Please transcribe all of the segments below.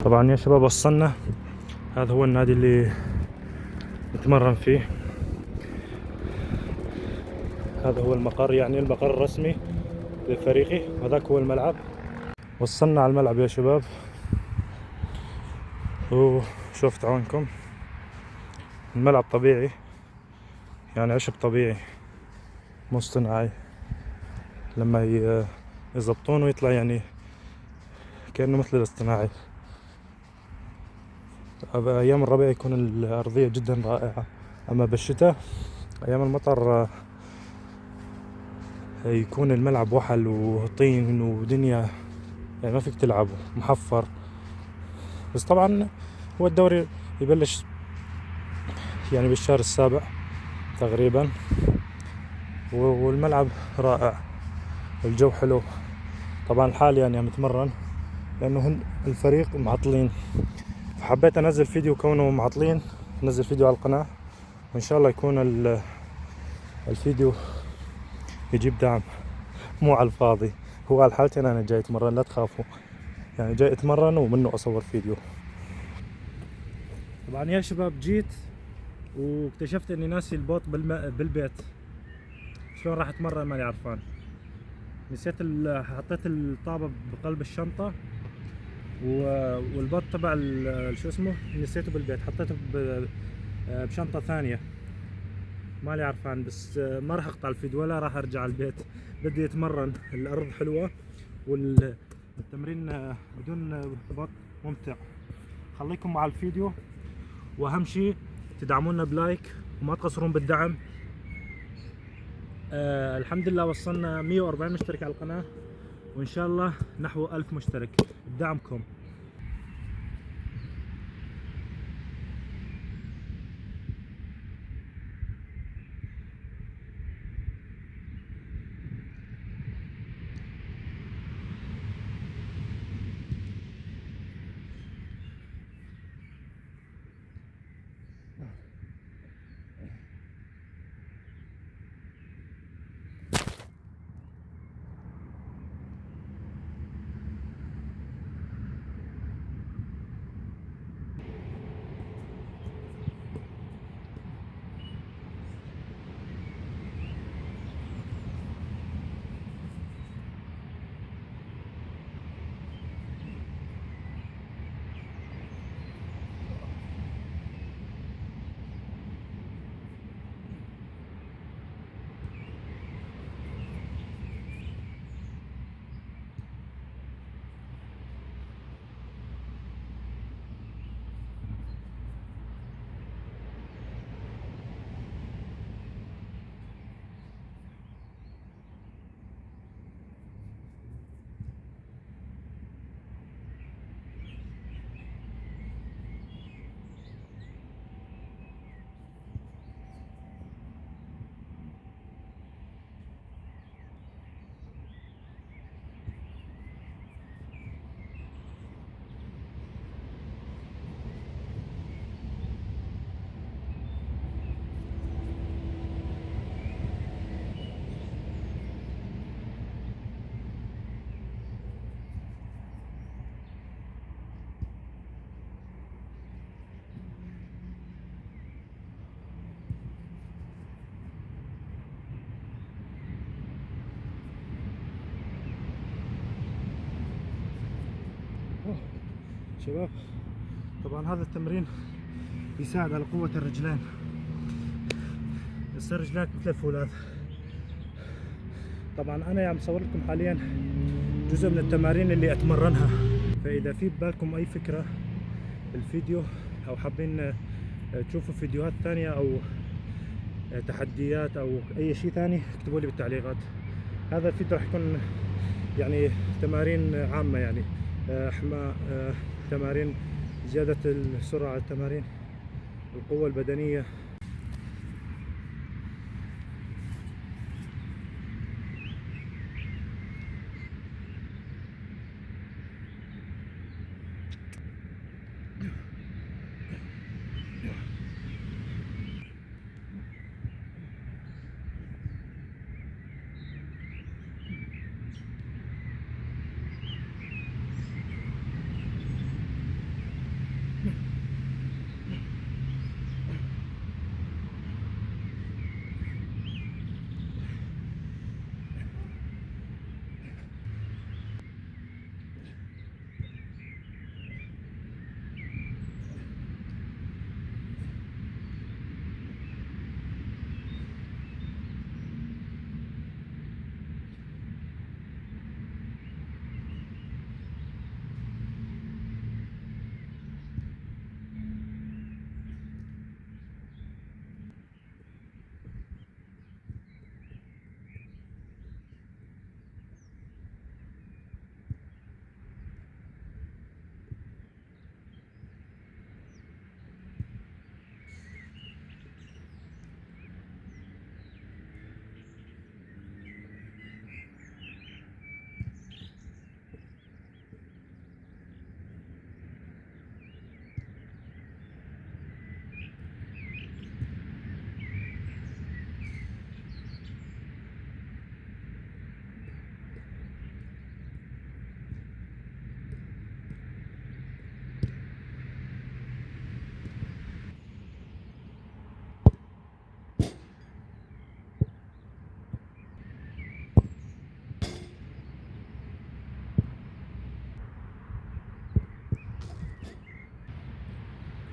طبعا يا شباب وصلنا. هذا هو النادي اللي نتمرن فيه. هذا هو المقر، يعني المقر الرسمي لفريقي، وهذاك هو الملعب. وصلنا على الملعب يا شباب، وشوفت عونكم. الملعب طبيعي، يعني عشب طبيعي مو اصطناعي. لما يضبطونه يطلع يعني كأنه مثل الاصطناعي. أيام الربيع يكون الأرضية جدا رائعة، أما بالشتاء أيام المطر يكون الملعب وحل وطين ودنيا، يعني ما فيك تلعب، محفر. بس طبعا هو الدوري يبلش يعني بالشهر السابع تقريبا، والملعب رائع والجو حلو. طبعا الحال يعني متمرن لأنه الفريق معطلين، فحبيت أنزل فيديو كونه معطلين، نزل فيديو على القناة، وإن شاء الله يكون الفيديو يجيب دعم، مو على الفاضي. هو على حالتي أنا جاي أتمرن، لا تخافوا، يعني جاي أتمرن ومنه أصور فيديو. طبعا يا شباب جيت واكتشفت اني ناسي البوط بالبيت. شلون راح اتمرن ماني عرفان. نسيت حطيت الطابة بقلب الشنطة، والبوط تبع شو اسمه نسيته بالبيت، حطيته بشنطة ثانية. مالي عرفان، بس ما راح اقطع الفيديو ولا راح ارجع البيت. بدي اتمرن، الارض حلوة والتمرين بدون بوط ممتع. خليكم مع الفيديو، واهم شيء تدعمونا بلايك وما تقصرون بالدعم. الحمد لله وصلنا 140 مشترك على القناة، وإن شاء الله نحو 1000 مشترك بدعمكم. شباب طبعا هذا التمرين يساعد على قوة الرجلين، يصير رجلك مثل الفولاذ. طبعا انا يعني مصور لكم حاليا جزء من التمارين اللي اتمرنها، فاذا في ببالكم اي فكرة الفيديو او حابين تشوفوا فيديوهات ثانية او تحديات او اي شيء ثاني اكتبوا لي بالتعليقات. هذا الفيديو راح يكون يعني تمارين عامة، يعني احماء، تمارين زيادة السرعة، تمارين القوة البدنية.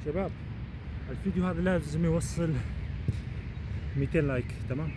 شباب الفيديو هذا لازم يوصل 200 لايك، تمام؟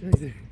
شو